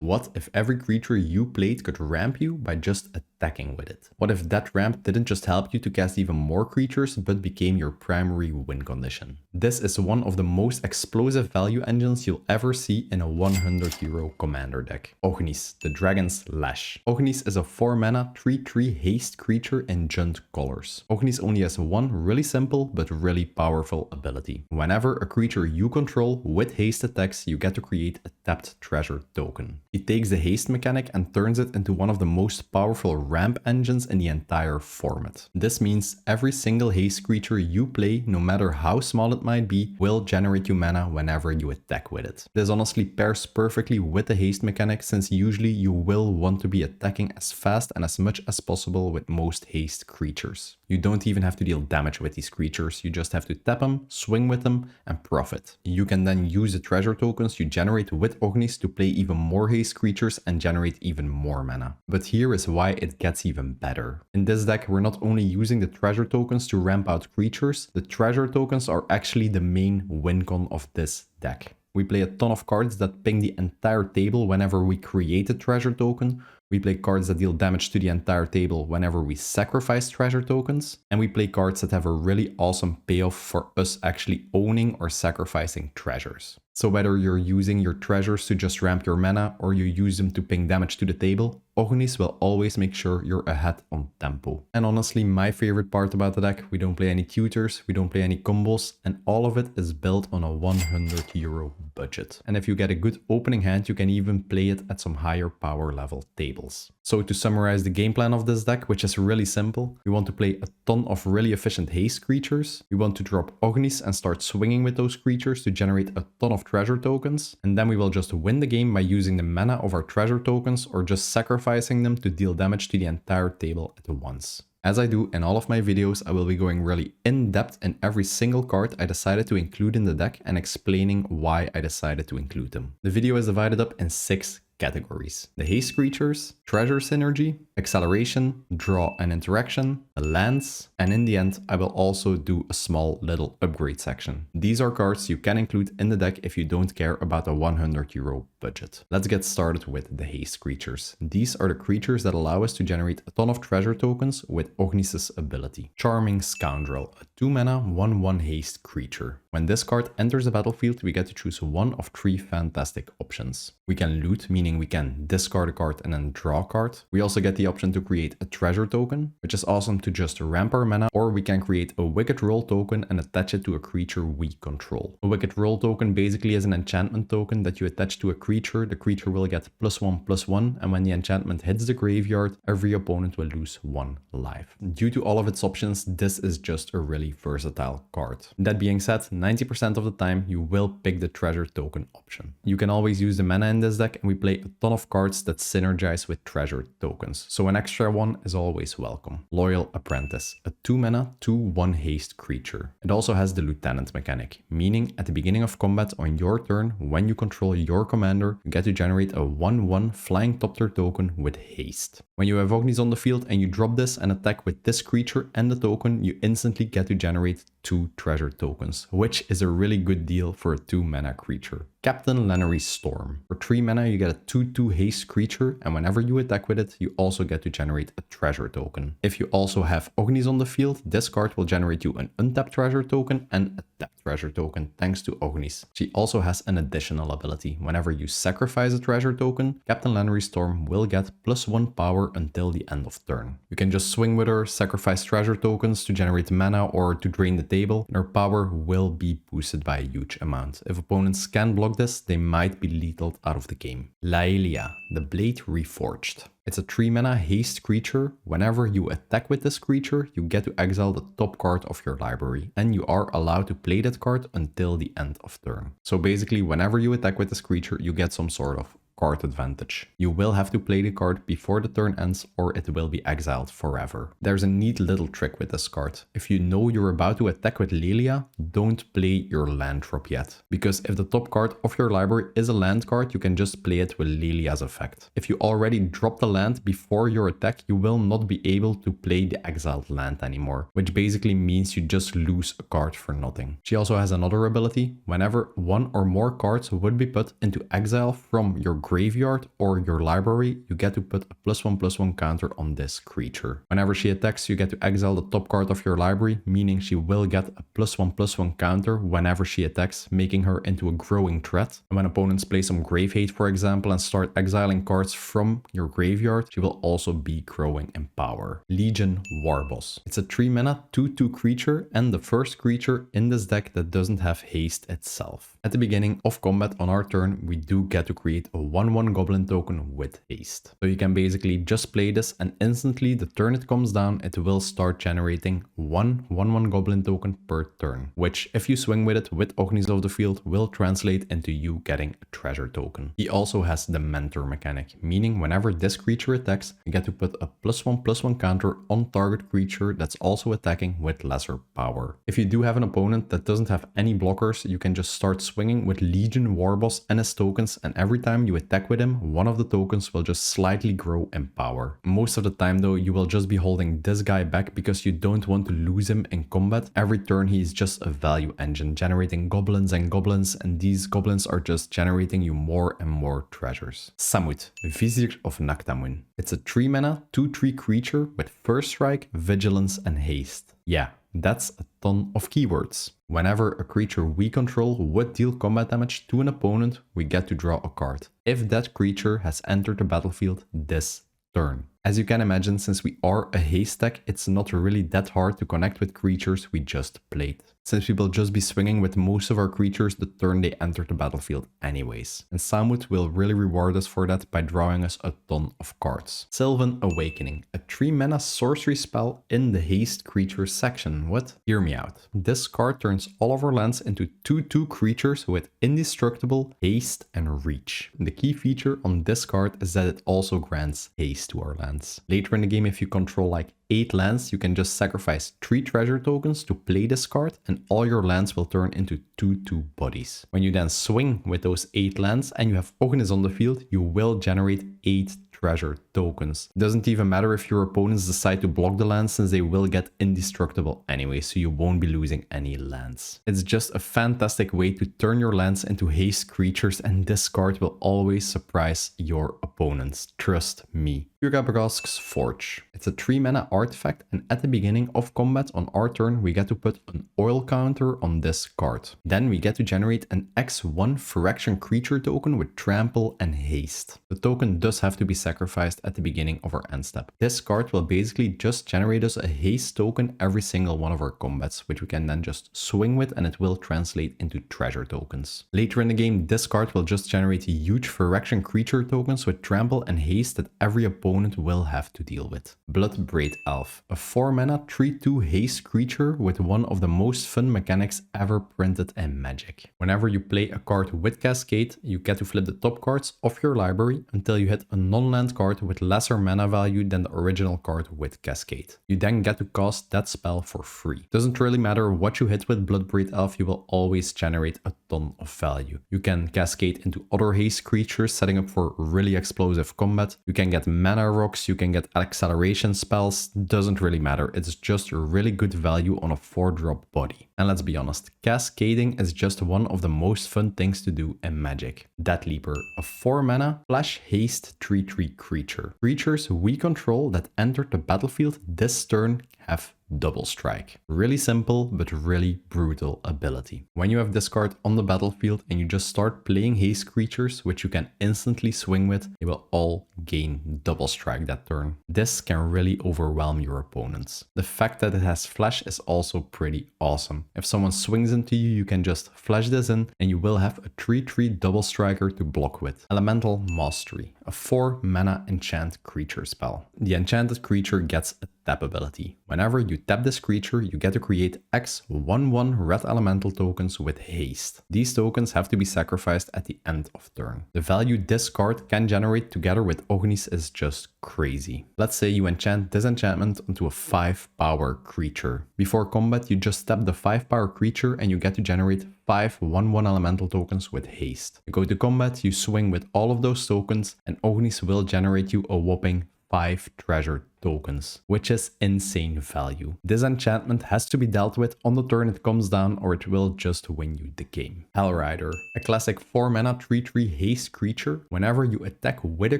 What if every creature you played could ramp you by just attacking with it? What if that ramp didn't just help you to cast even more creatures, but became your primary win condition? This is one of the most explosive value engines you'll ever see in a 100 euro commander deck. Ognis, the dragon's Lash. Ognis is a 4 mana 3/3 haste creature in Junt colors. Ognis only has one really simple but really powerful ability. Whenever a creature you control with haste attacks, you get to create a tapped treasure token. It takes the haste mechanic and turns it into one of the most powerful ramp engines in the entire format. This means every single haste creature you play, no matter how small it might be, will generate you mana whenever you attack with it. This honestly pairs perfectly with the haste mechanic, since usually you will want to be attacking as fast and as much as possible with most haste creatures. You don't even have to deal damage with these creatures, you just have to tap them, swing with them, and profit. You can then use the treasure tokens you generate with Ognis to play even more haste creatures and generate even more mana. But here is why it gets even better. In this deck, we're not only using the treasure tokens to ramp out creatures, the treasure tokens are actually the main win con of this deck. We play a ton of cards that ping the entire table whenever we create a treasure token. We play cards that deal damage to the entire table whenever we sacrifice treasure tokens. And we play cards that have a really awesome payoff for us actually owning or sacrificing treasures. So whether you're using your treasures to just ramp your mana or you use them to ping damage to the table, Ognis will always make sure you're ahead on tempo. And honestly, my favorite part about the deck, we don't play any tutors, we don't play any combos, and all of it is built on a 100 euro budget. And if you get a good opening hand, you can even play it at some higher power level tables. So to summarize the game plan of this deck, which is really simple, we want to play a ton of really efficient haste creatures. We want to drop Ognis and start swinging with those creatures to generate a ton of treasure tokens. And then we will just win the game by using the mana of our treasure tokens or just sacrificing them to deal damage to the entire table at once. As I do in all of my videos, I will be going really in depth in every single card I decided to include in the deck and explaining why I decided to include them. The video is divided up in 6 categories: the haste creatures, treasure synergy, acceleration, draw and interaction, the lands, and in the end I will also do a small little upgrade section. These are cards you can include in the deck if you don't care about a 100 euro budget. Let's get started with the haste creatures. These are the creatures that allow us to generate a ton of treasure tokens with Ognis' ability. Charming Scoundrel, a 2 mana 1/1 haste creature. When this card enters the battlefield, we get to choose one of 3 fantastic options. We can loot, meaning we can discard a card and then draw a card. We also get the option to create a treasure token, which is awesome to just ramp our mana, or we can create a Wicked Roll token and attach it to a creature we control. A Wicked Roll token basically is an enchantment token that you attach to a creature. The creature will get +1/+1, and when the enchantment hits the graveyard, every opponent will lose 1 life. Due to all of its options, this is just a really versatile card. That being said, 90% of the time you will pick the treasure token option. You can always use the mana in this deck, and we play a ton of cards that synergize with treasure tokens, so an extra one is always welcome. Loyal Apprentice, a 2 mana 2/1 haste creature. It also has the lieutenant mechanic, meaning at the beginning of combat on your turn, when you control your commander, you get to generate a 1/1 flying topter token with haste. When you have Ognis on the field and you drop this and attack with this creature and the token, you instantly get to generate 2 treasure tokens, which is a really good deal for a 2 mana creature. Captain Lannery's Storm. For 3 mana, you get a 2/2 haste creature, and whenever you attack with it, you also get to generate a treasure token. If you also have Ognis on the field, this card will generate you an untapped treasure token and a tapped treasure token thanks to Ognis. She also has an additional ability. Whenever you sacrifice a treasure token, Captain Lannery's Storm will get +1 power until the end of turn. You can just swing with her, sacrifice treasure tokens to generate mana or to drain the table, and her power will be boosted by a huge amount. If opponents can block this, they might be lethaled out of the game. Laelia, the Blade Reforged. It's a 3 mana haste creature. Whenever you attack with this creature, you get to exile the top card of your library, and you are allowed to play that card until the end of turn. So basically, whenever you attack with this creature, you get some sort of card advantage. You will have to play the card before the turn ends or it will be exiled forever. There's a neat little trick with this card. If you know you're about to attack with Laelia, don't play your land drop yet. Because if the top card of your library is a land card, you can just play it with Laelia's effect. If you already drop the land before your attack, you will not be able to play the exiled land anymore, which basically means you just lose a card for nothing. She also has another ability. Whenever one or more cards would be put into exile from your graveyard or your library, you get to put a +1/+1 counter on this creature. Whenever she attacks, you get to exile the top card of your library, meaning she will get a +1/+1 counter whenever she attacks, making her into a growing threat. And when opponents play some Grave Hate, for example, and start exiling cards from your graveyard, she will also be growing in power. Legion Warboss. It's a 3-mana 2/2 creature and the first creature in this deck that doesn't have haste itself. At the beginning of combat on our turn, we do get to create a 1/1 goblin token with haste. So you can basically just play this and instantly the turn it comes down, it will start generating 1/1 goblin token per turn, which if you swing with it with Ognis of the field will translate into you getting a treasure token. He also has the mentor mechanic, meaning whenever this creature attacks, you get to put a +1/+1 counter on target creature that's also attacking with lesser power. If you do have an opponent that doesn't have any blockers, you can just start swinging with Legion Warboss and his tokens, and every time you attack with him, one of the tokens will just slightly grow in power. Most of the time though, you will just be holding this guy back because you don't want to lose him in combat. Every turn he is just a value engine, generating goblins and goblins, and these goblins are just generating you more and more treasures. Samut, Vizier of Naktamun. It's a 3-mana 2/3 creature with first strike, vigilance and haste. Yeah, that's a ton of keywords. Whenever a creature we control would deal combat damage to an opponent, we get to draw a card. If that creature has entered the battlefield this turn. As you can imagine, since we are a haste deck, it's not really that hard to connect with creatures we just played, since we will just be swinging with most of our creatures the turn they enter the battlefield anyways. And Samut will really reward us for that by drawing us a ton of cards. Sylvan Awakening, a 3-mana sorcery spell in the haste creatures section. What? Hear me out. This card turns all of our lands into 2/2 creatures with indestructible, haste and reach. And the key feature on this card is that it also grants haste to our lands. Later in the game, if you control like 8 lands, you can just sacrifice 3 treasure tokens to play this card and all your lands will turn into 2/2 bodies. When you then swing with those 8 lands and you have Ognis on the field, you will generate 8 treasure tokens. It doesn't even matter if your opponents decide to block the lands, since they will get indestructible anyway, so you won't be losing any lands. It's just a fantastic way to turn your lands into haste creatures, and this card will always surprise your opponents. Trust me. Yurgabrask's Forge. It's a 3-mana artifact, and at the beginning of combat on our turn, we get to put an oil counter on this card. Then we get to generate an X1 Fraction creature token with trample and haste. The token does have to be sacrificed at the beginning of our end step. This card will basically just generate us a haste token every single one of our combats, which we can then just swing with, and it will translate into treasure tokens. Later in the game, this card will just generate huge Fraction creature tokens with trample and haste that every opponent will have to deal with. Bloodbraid Elf, a 4-mana 3/2 haste creature with one of the most fun mechanics ever printed in Magic. Whenever you play a card with Cascade, you get to flip the top cards of your library until you hit a non-land card with lesser mana value than the original card with Cascade. You then get to cast that spell for free. Doesn't really matter what you hit with Bloodbraid Elf, you will always generate a ton of value. You can cascade into other haste creatures, setting up for really explosive combat. You can get mana rocks, you can get acceleration spells, doesn't really matter. It's just a really good value on a 4-drop body. And let's be honest, cascading is just one of the most fun things to do in Magic. Death Leaper, a 4-mana flash haste 3/3 creature. Creatures we control that enter the battlefield this turn have double strike. Really simple, but really brutal ability. When you have this card on the battlefield and you just start playing haste creatures, which you can instantly swing with, they will all gain double strike that turn. This can really overwhelm your opponents. The fact that it has flash is also pretty awesome. If someone swings into you, you can just flash this in and you will have a 3/3 double striker to block with. Elemental Mastery, a 4-mana enchant creature spell. The enchanted creature gets a tap ability. Whenever you tap this creature, you get to create X1/1 red elemental tokens with haste. These tokens have to be sacrificed at the end of turn. The value this card can generate together with Ognis is just crazy. Let's say you enchant this enchantment onto a 5-power creature. Before combat, you just tap the 5-power creature and you get to generate 5 1/1 elemental tokens with haste. You go to combat, you swing with all of those tokens, and Ognis will generate you a whopping 5 treasure tokens, which is insane value. This enchantment has to be dealt with on the turn it comes down, or it will just win you the game. Hellrider, a classic 4 mana 3/3 haste creature. Whenever you attack with a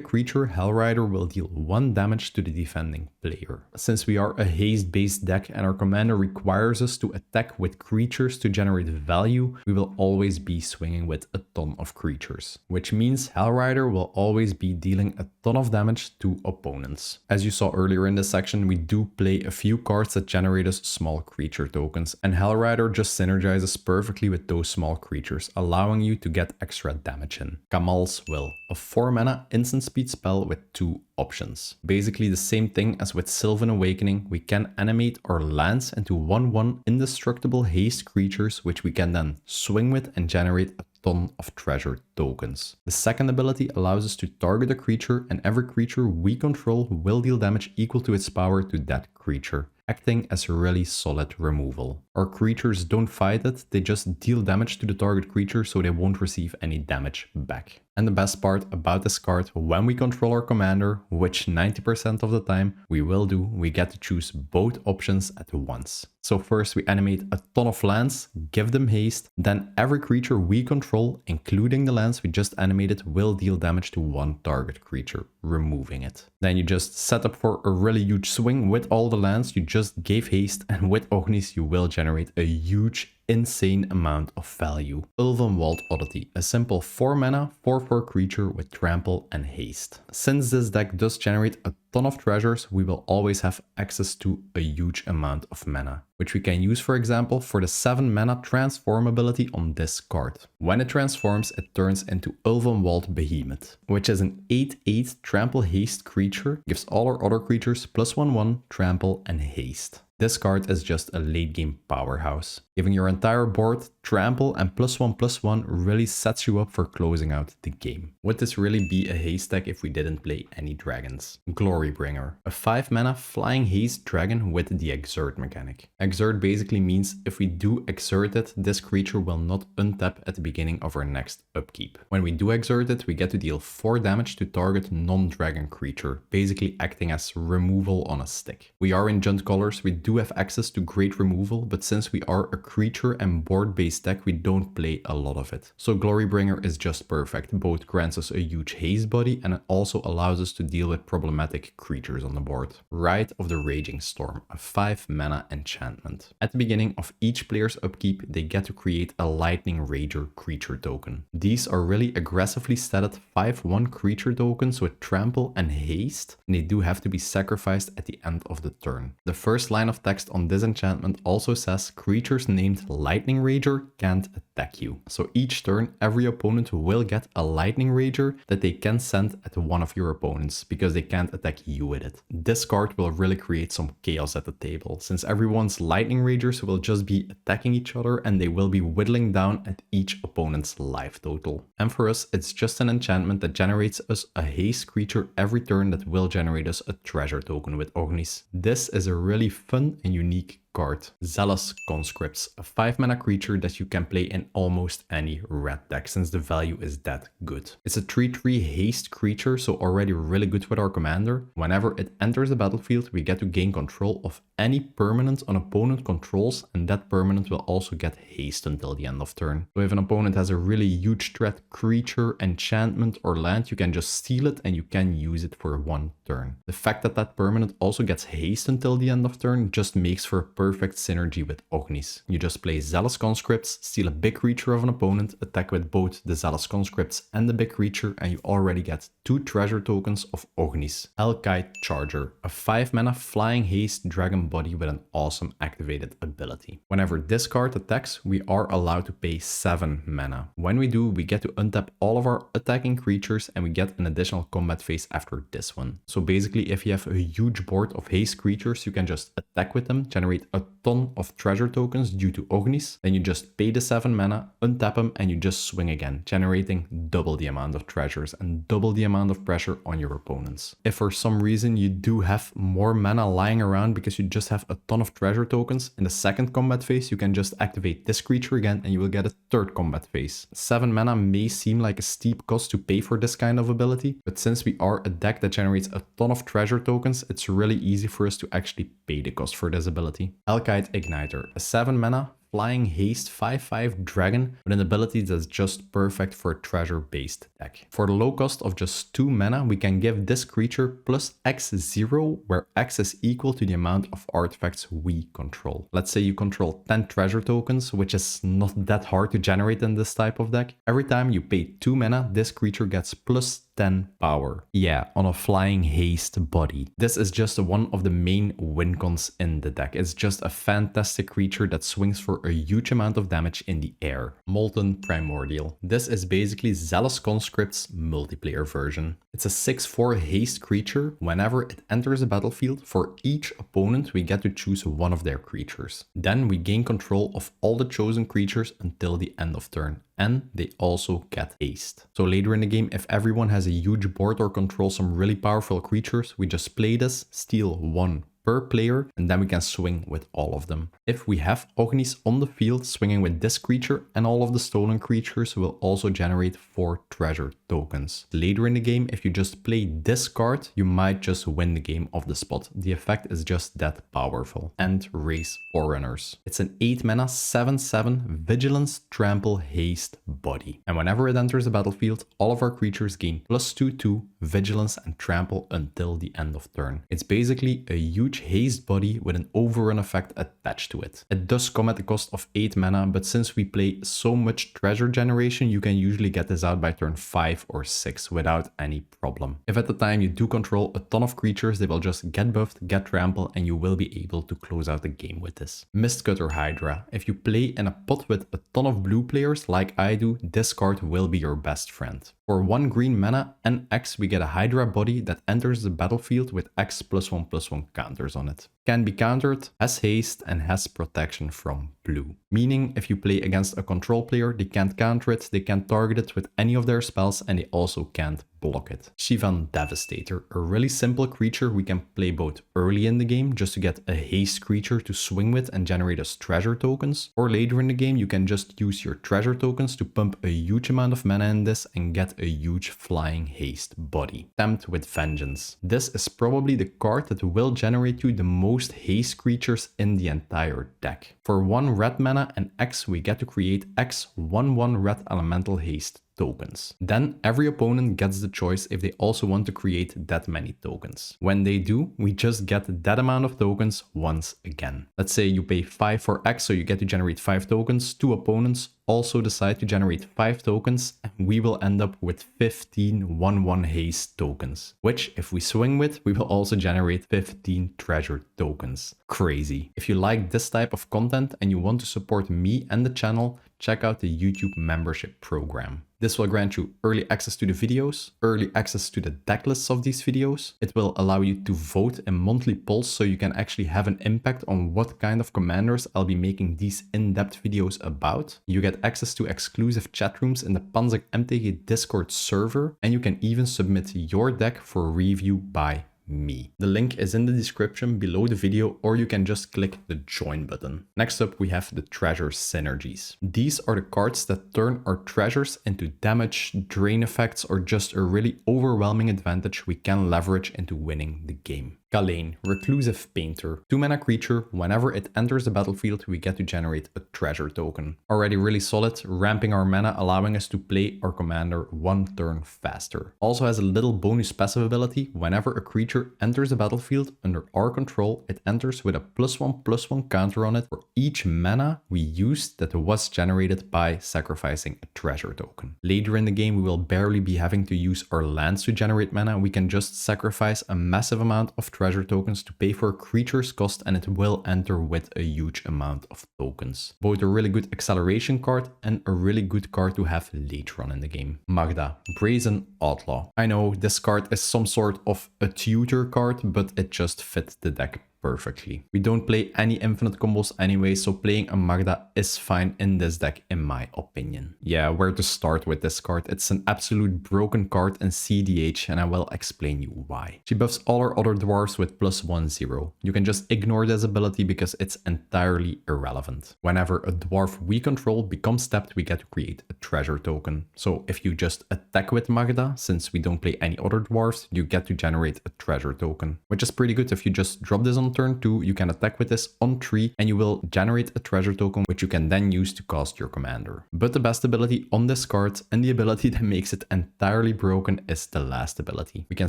creature, Hellrider will deal 1 damage to the defending player. Since we are a haste based deck and our commander requires us to attack with creatures to generate value, we will always be swinging with a ton of creatures, which means Hellrider will always be dealing a ton of damage to opponents. As you saw earlier in this section, we do play a few cards that generate us small creature tokens, and Hellrider just synergizes perfectly with those small creatures, allowing you to get extra damage in. Kamal's Will, a 4 mana instant speed spell with 2 options. Basically the same thing as with Sylvan Awakening, we can animate our lands into 1/1 indestructible haste creatures, which we can then swing with and generate a ton of treasure tokens. The second ability allows us to target a creature, and every creature we control will deal damage equal to its power to that creature, acting as a really solid removal. Our creatures don't fight it, they just deal damage to the target creature, so they won't receive any damage back. And the best part about this card, when we control our commander, which 90% of the time we will do, we get to choose both options at once. So first we animate a ton of lands, give them haste, then every creature we control, including the lands we just animated, will deal damage to 1 target creature, removing it. Then you just set up for a really huge swing with all the lands you just gave haste, and with Ognis you will generate a huge insane amount of value. Ulvenwald Oddity, a simple 4 mana 4/4 creature with trample and haste. Since this deck does generate a ton of treasures, we will always have access to a huge amount of mana, which we can use, for example, for the 7 mana transform ability on this card. When it transforms, it turns into Ulvenwald Behemoth, which is an 8/8 trample haste creature, gives all our other creatures +1/1 trample and haste. This card is just a late game powerhouse. Giving your entire board trample and +1/+1 really sets you up for closing out the game. Would this really be a haste deck if we didn't play any dragons? Glorybringer, a 5 mana flying haste dragon with the exert mechanic. Exert basically means if we do exert it, this creature will not untap at the beginning of our next upkeep. When we do exert it, we get to deal 4 damage to target non-dragon creature, basically acting as removal on a stick. We are in Junt colors, we do have access to great removal, but since we are a creature and board-based deck, we don't play a lot of it. So Glorybringer is just perfect. Both grants us a huge haste body, and it also allows us to deal with problematic creatures on the board. Rite of the Raging Storm, a 5 mana enchantment. At the beginning of each player's upkeep, they get to create a Lightning Rager creature token. These are really aggressively statted 5/1 creature tokens with trample and haste, and they do have to be sacrificed at the end of the turn. The first line of text on this enchantment also says creatures named Lightning Rager can't attack you. So each turn, every opponent will get a Lightning Rager that they can send at one of your opponents, because they can't attack you with it. This card will really create some chaos at the table, since everyone's Lightning Ragers will just be attacking each other, and they will be whittling down at each opponent's life total. And for us, it's just an enchantment that generates us a haste creature every turn that will generate us a treasure token with Ognis. This is a really fun and unique card. Zealous Conscripts, a 5 mana creature that you can play in almost any red deck, since the value is that good. It's a 3/3 haste creature, so already really good with our commander. Whenever it enters the battlefield, we get to gain control of any permanent an opponent controls, and that permanent will also get haste until the end of turn. So if an opponent has a really huge threat creature, enchantment or land, you can just steal it and you can use it for 1 turn. The fact that that permanent also gets haste until the end of turn just makes for a perfect synergy with Ognis. You just play Zealous Conscripts, steal a big creature of an opponent, attack with both the Zealous Conscripts and the big creature, and you already get 2 treasure tokens of Ognis. Hellkite Charger, a 5 mana flying haste dragon body with an awesome activated ability. Whenever this card attacks, we are allowed to pay 7 mana. When we do, we get to untap all of our attacking creatures, and we get an additional combat phase after this one. So basically, if you have a huge board of haste creatures, you can just attack with them, generate a ton of treasure tokens due to Ognis. Then you just pay the 7 mana, untap them, and you just swing again, generating double the amount of treasures and double the amount of pressure on your opponents. If for some reason you do have more mana lying around because you just have a ton of treasure tokens, in the second combat phase you can just activate this creature again and you will get a third combat phase. 7 mana may seem like a steep cost to pay for this kind of ability, but since we are a deck that generates a ton of treasure tokens, it's really easy for us to actually pay the cost for this ability. Alkite Igniter, a 7 mana flying haste 5/5 dragon with an ability that's just perfect for a treasure-based deck. For the low cost of just 2 mana, we can give this creature plus X0, where X is equal to the amount of artifacts we control. Let's say you control 10 treasure tokens, which is not that hard to generate in this type of deck. Every time you pay 2 mana, this creature gets plus 10 power. Yeah, on a flying haste body. This is just one of the main win cons in the deck. It's just a fantastic creature that swings for a huge amount of damage in the air. Molten Primordial. This is basically Zealous Conscript's multiplayer version. It's a 6/4 haste creature. Whenever it enters a battlefield, for each opponent we get to choose one of their creatures. Then we gain control of all the chosen creatures until the end of turn. And they also get haste. So later in the game, if everyone has a huge board or controls some really powerful creatures, we just play this, steal 1 per player, and then we can swing with all of them. If we have Ognis on the field, swinging with this creature and all of the stolen creatures will also generate 4 treasure tokens. Later in the game, if you just play this card, you might just win the game off the spot. The effect is just that powerful. And Raise Forerunners. It's an 8 mana 7/7 Vigilance, Trample, Haste body. And whenever it enters the battlefield, all of our creatures gain +2/2 Vigilance and Trample until the end of turn. It's basically a huge haste body with an overrun effect attached to it. It does come at the cost of 8 mana, but since we play so much treasure generation, you can usually get this out by turn 5 or 6 without any problem. If at the time you do control a ton of creatures, they will just get buffed, get trample, and you will be able to close out the game with this. Mistcutter Hydra. If you play in a pot with a ton of blue players like I do, this card will be your best friend. For 1 green mana and X, we get a Hydra body that enters the battlefield with X +1/+1 counters on it. Can be countered, has haste, and has protection from blue. Meaning, if you play against a control player, they can't counter it, they can't target it with any of their spells, and they also can't block it. Shivan Devastator, a really simple creature we can play both early in the game just to get a haste creature to swing with and generate us treasure tokens, or later in the game you can just use your treasure tokens to pump a huge amount of mana in this and get a huge flying haste body. Tempt with Vengeance. This is probably the card that will generate you the most haste creatures in the entire deck. For 1 red mana and X, we get to create X 1/1 red elemental haste tokens. Then every opponent gets the choice if they also want to create that many tokens. When they do, we just get that amount of tokens once again. Let's say you pay 5 for X, so you get to generate 5 tokens. 2 opponents also decide to generate 5 tokens, and we will end up with 15 1/1 haste tokens, which if we swing with, we will also generate 15 treasure tokens. Crazy. If you like this type of content and you want to support me and the channel, check out the YouTube membership program. This will grant you early access to the videos, early access to the deck lists of these videos. It will allow you to vote in monthly polls so you can actually have an impact on what kind of commanders I'll be making these in-depth videos about. You get access to exclusive chat rooms in the Panzer MTG Discord server, and you can even submit your deck for review by me. The link is in the description below the video, or you can just click the join button. Next up, we have the treasure synergies. These are the cards that turn our treasures into damage, drain effects, or just a really overwhelming advantage we can leverage into winning the game. Kalane, Reclusive Painter. 2 mana creature, whenever it enters the battlefield, we get to generate a treasure token. Already really solid, ramping our mana, allowing us to play our commander 1 turn faster. Also has a little bonus passive ability. Whenever a creature enters the battlefield under our control, it enters with a +1/+1 counter on it for each mana we used that was generated by sacrificing a treasure token. Later in the game, we will barely be having to use our lands to generate mana. We can just sacrifice a massive amount of treasure tokens to pay for a creature's cost, and it will enter with a huge amount of tokens. Both a really good acceleration card and a really good card to have later on in the game. Magda, Brazen Outlaw. I know this card is some sort of a tutor card, but it just fits the deck perfectly. We don't play any infinite combos anyway, so playing a Magda is fine in this deck in my opinion. Yeah, where to start with this card? It's an absolute broken card in CDH, and I will explain you why. She buffs all her other dwarves with +1/0. You can just ignore this ability because it's entirely irrelevant. Whenever a dwarf we control becomes tapped, we get to create a treasure token. So if you just attack with Magda, since we don't play any other dwarves, you get to generate a treasure token, which is pretty good. If you just drop this on turn 2, you can attack with this on 3 and you will generate a treasure token, which you can then use to cast your commander. But the best ability on this card, and the ability that makes it entirely broken, is the last ability. We can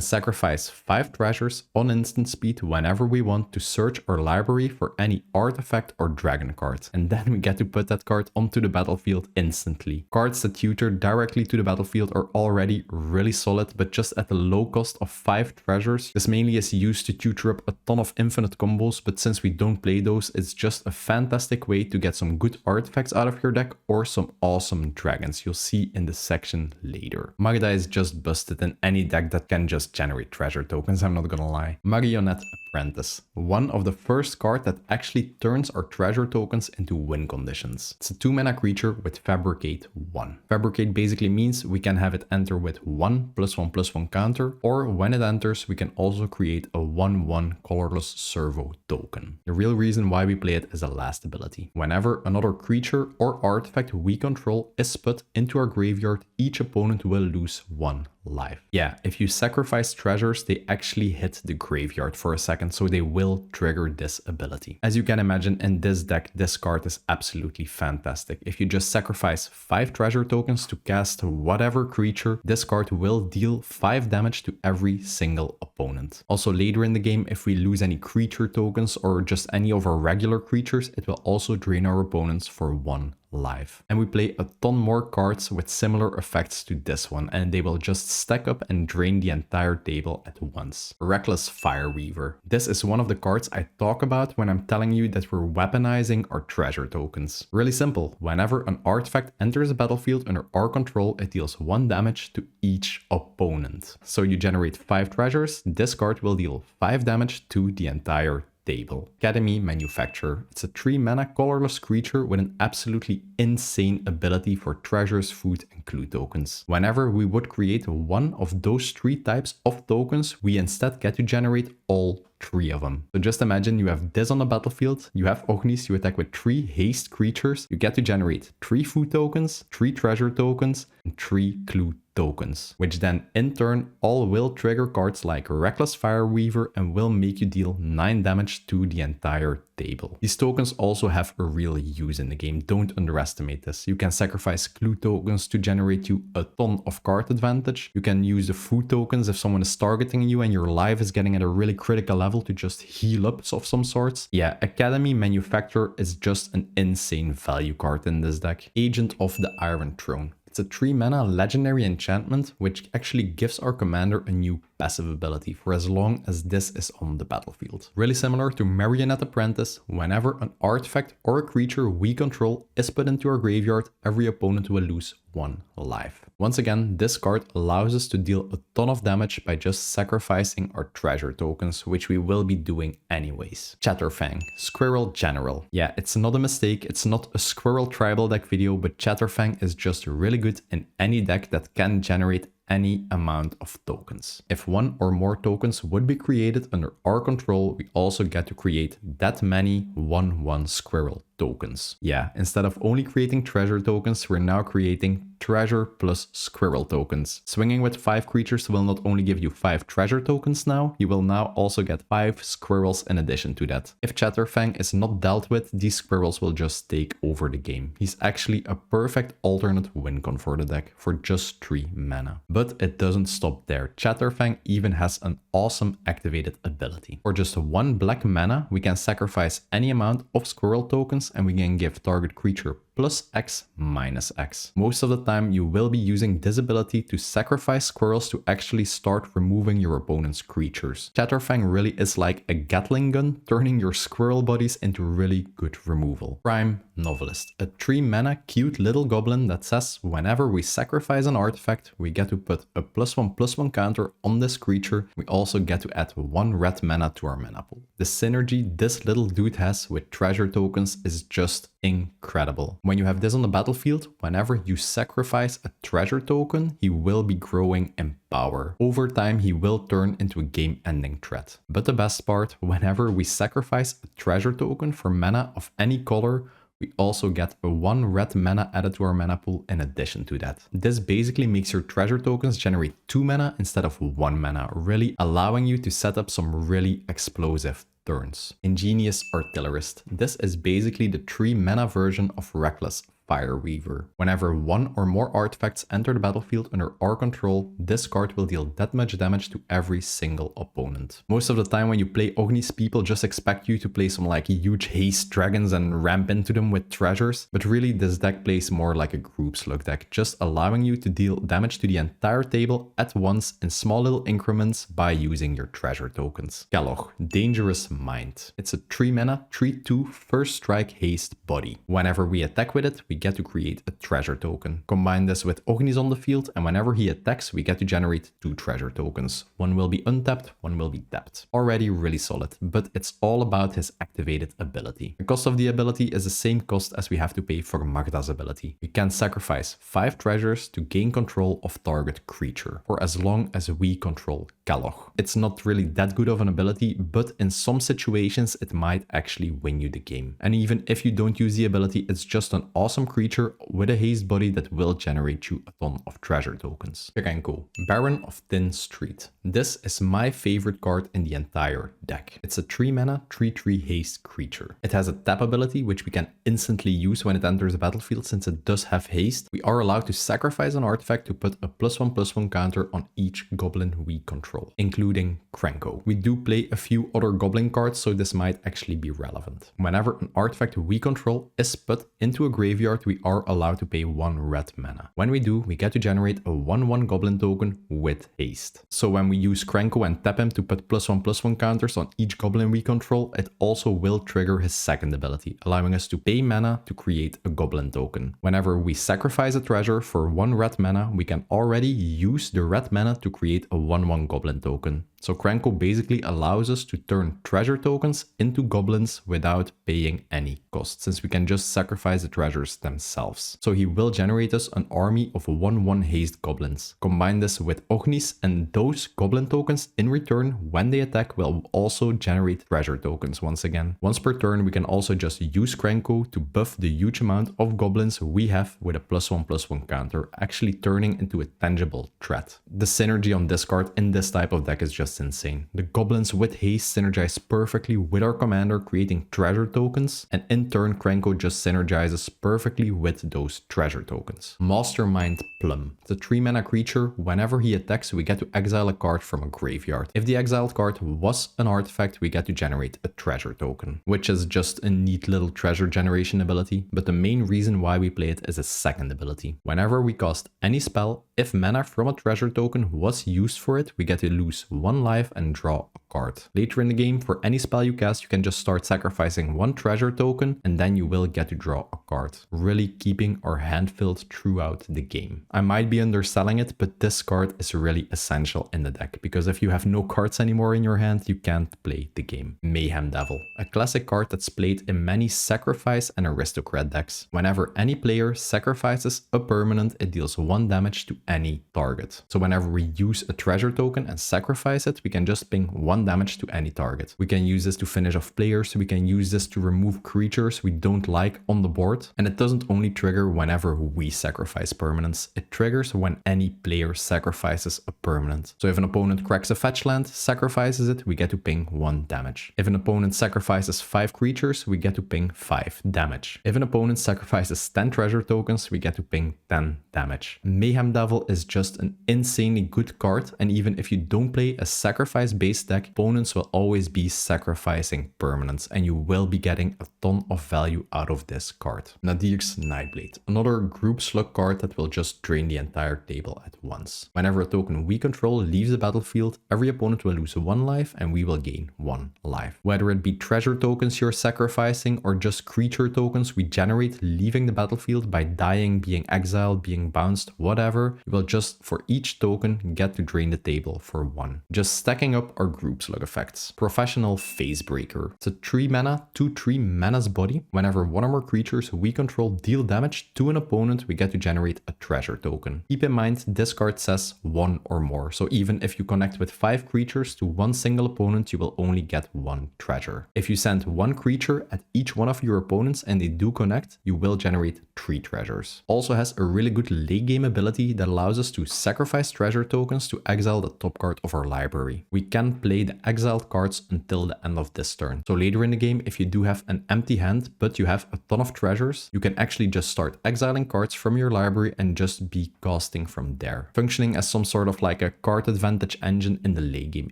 sacrifice 5 treasures on instant speed whenever we want to search our library for any artifact or dragon card, and then we get to put that card onto the battlefield instantly. Cards that tutor directly to the battlefield are already really solid, but just at the low cost of 5 treasures. This mainly is used to tutor up a ton of infinite combos, but since we don't play those, it's just a fantastic way to get some good artifacts out of your deck or some awesome dragons you'll see in the section later. Magda is just busted in any deck that can just generate treasure tokens, I'm not gonna lie. Marionette Apprentice, one of the first cards that actually turns our treasure tokens into win conditions. It's a 2-mana creature with Fabricate 1. Fabricate basically means we can have it enter with 1/1/1 counter, or when it enters, we can also create a 1/1 colorless servo token. The real reason why we play it is the last ability. Whenever another creature or artifact we control is put into our graveyard, each opponent will lose 1 life. Yeah, if you sacrifice treasures, they actually hit the graveyard for a second, so they will trigger this ability. As you can imagine, in this deck, this card is absolutely fantastic. If you just sacrifice 5 treasure tokens to cast whatever creature, this card will deal 5 damage to every single opponent. Also later in the game, if we lose any creature tokens or just any of our regular creatures, it will also drain our opponents for 1 life. And we play a ton more cards with similar effects to this one, and they will just stack up and drain the entire table at once. Reckless Fireweaver. This is one of the cards I talk about when I'm telling you that we're weaponizing our treasure tokens. Really simple. Whenever an artifact enters the battlefield under our control, it deals 1 damage to each opponent. So you generate 5 treasures, this card will deal 5 damage to the entire table. Academy Manufacturer. It's a 3-mana colorless creature with an absolutely insane ability for treasures, food, and clue tokens. Whenever we would create one of those 3 types of tokens, we instead get to generate all 3 of them. So just imagine you have this on the battlefield, you have Ognis, you attack with 3 Haste Creatures, you get to generate 3 food tokens, 3 treasure tokens, and 3 clue tokens, which then in turn all will trigger cards like Reckless Fireweaver and will make you deal 9 damage to the entire table. These tokens also have a real use in the game, don't underestimate this. You can sacrifice clue tokens to generate you a ton of card advantage. You can use the food tokens if someone is targeting you and your life is getting at a really critical level to just heal up of some sorts. Yeah, Academy Manufacturer is just an insane value card in this deck. Agent of the Iron Throne. It's a 3-mana legendary enchantment which actually gives our commander a new passive ability for as long as this is on the battlefield. Really similar to Marionette Apprentice, whenever an artifact or a creature we control is put into our graveyard, every opponent will lose 1 life. Once again, this card allows us to deal a ton of damage by just sacrificing our treasure tokens, which we will be doing anyways. Chatterfang, Squirrel General. Yeah, it's not a mistake, it's not a Squirrel tribal deck video, but Chatterfang is just really good in any deck that can generate any amount of tokens. If 1 or more tokens would be created under our control, we also get to create that many 1/1 squirrel tokens. Yeah, instead of only creating treasure tokens, we're now creating treasure plus squirrel tokens. Swinging with 5 creatures will not only give you 5 treasure tokens now, you will now also get 5 squirrels in addition to that. If Chatterfang is not dealt with, these squirrels will just take over the game. He's actually a perfect alternate win con for the deck for just 3 mana. But it doesn't stop there. Chatterfang even has an awesome activated ability. For just 1 black mana, we can sacrifice any amount of squirrel tokens and we can give target creature plus X minus X. Most of the time you will be using this ability to sacrifice squirrels to actually start removing your opponent's creatures. Chatterfang really is like a Gatling gun, turning your squirrel bodies into really good removal. Prime Novelist, a 3 mana cute little goblin that says whenever we sacrifice an artifact, we get to put a +1/+1 counter on this creature. We also get to add 1 red mana to our mana pool. The synergy this little dude has with treasure tokens is just incredible. When you have this on the battlefield, whenever you sacrifice a treasure token, he will be growing in power. Over time, he will turn into a game-ending threat. But the best part, whenever we sacrifice a treasure token for mana of any color, we also get a 1 red mana added to our mana pool in addition to that. This basically makes your treasure tokens generate 2 mana instead of 1 mana, really allowing you to set up some really explosive turns. Ingenious Artillerist. This is basically the 3 mana version of Reckless Fire Weaver. Whenever 1 or more artifacts enter the battlefield under our control, this card will deal that much damage to every single opponent. Most of the time when you play Ognis, people just expect you to play some like huge haste dragons and ramp into them with treasures, but really this deck plays more like a group slug deck, just allowing you to deal damage to the entire table at once in small little increments by using your treasure tokens. Kellogg, Dangerous Mind. It's a 3 mana, 3/2 first strike haste body. Whenever we attack with it, we get to create a treasure token. Combine this with Ognis on the field, and whenever he attacks, we get to generate 2 treasure tokens. One will be untapped, one will be tapped. Already really solid, but it's all about his activated ability. The cost of the ability is the same cost as we have to pay for Magda's ability. We can sacrifice 5 treasures to gain control of target creature, for as long as we control Kellogg. It's not really that good of an ability, but in some situations it might actually win you the game. And even if you don't use the ability, it's just an awesome creature with a haste body that will generate you a ton of treasure tokens. Kenko, Baron of Thin Street. This is my favorite card in the entire deck. It's a 3 mana, 3/3 haste creature. It has a tap ability which we can instantly use when it enters the battlefield. Since it does have haste, we are allowed to sacrifice an artifact to put a +1/+1 counter on each goblin we control, including Krenko. We do play a few other goblin cards, so this might actually be relevant. Whenever an artifact we control is put into a graveyard, we are allowed to pay 1 red mana. When we do, we get to generate a 1/1 goblin token with haste. So when we use Krenko and tap him to put +1/+1 counters on each goblin we control, it also will trigger his second ability, allowing us to pay mana to create a goblin token. Whenever we sacrifice a treasure for 1 red mana, we can already use the red mana to create a 1/1 goblin token. So Krenko basically allows us to turn treasure tokens into goblins without paying any cost, since we can just sacrifice the treasures themselves. So he will generate us an army of 1/1 haste goblins. Combine this with Ognis, and those goblin tokens in return, when they attack, will also generate treasure tokens once again. Once per turn, we can also just use Krenko to buff the huge amount of goblins we have with a +1/+1 counter, actually turning into a tangible threat. The synergy on this card in this type of deck is just insane. The goblins with haste synergize perfectly with our commander, creating treasure tokens, and in turn Krenko just synergizes perfectly with those treasure tokens. Mastermind Plum. It's a 3 mana creature. Whenever he attacks, we get to exile a card from a graveyard. If the exiled card was an artifact, we get to generate a treasure token, which is just a neat little treasure generation ability, but the main reason why we play it is a second ability. Whenever we cast any spell, if mana from a treasure token was used for it, we get to lose 1 life and draw a card. Later in the game, for any spell you cast, you can just start sacrificing 1 treasure token and then you will get to draw a card, really keeping our hand filled throughout the game. I might be underselling it, but this card is really essential in the deck, because if you have no cards anymore in your hand, you can't play the game. Mayhem Devil, a classic card that's played in many sacrifice and aristocrat decks. Whenever any player sacrifices a permanent, it deals 1 damage to any target. So whenever we use a treasure token and sacrifice it, we can just ping 1 damage to any target. We can use this to finish off players, we can use this to remove creatures we don't like on the board, and it doesn't only trigger whenever we sacrifice permanents, it triggers when any player sacrifices a permanent. So if an opponent cracks a fetch land, sacrifices it, we get to ping 1 damage. If an opponent sacrifices 5 creatures, we get to ping 5 damage. If an opponent sacrifices 10 treasure tokens, we get to ping 10 damage. Mayhem Devil is just an insanely good card, and even if you don't play a sacrifice based deck, opponents will always be sacrificing permanents, and you will be getting a ton of value out of this card. Nadir's Nightblade, another group slug card that will just drain the entire table at once. Whenever a token we control leaves the battlefield, every opponent will lose 1 life and we will gain 1 life. Whether it be treasure tokens you're sacrificing or just creature tokens we generate leaving the battlefield by dying, being exiled, being bounced, whatever, you will just for each token get to drain the table for 1. Just stacking up our group slug effects. Professional Facebreaker. It's a 3 mana, 2/3 Menace body. Whenever one or more creatures we control deal damage to an opponent, we get to generate a treasure token. Keep in mind, this card says 1 or more, so even if you connect with 5 creatures to one single opponent, you will only get 1 treasure. If you send 1 creature at each one of your opponents and they do connect, you will generate 3 treasures. Also has a really good late game ability that allows us to sacrifice treasure tokens to exile the top card of our library. We can play the exiled cards until the end of this turn. So later in the game, if you do have an empty hand, but you have a ton of treasures, you can actually just start exiling cards from your library and just be casting from there. Functioning as some sort of like a card advantage engine in the late game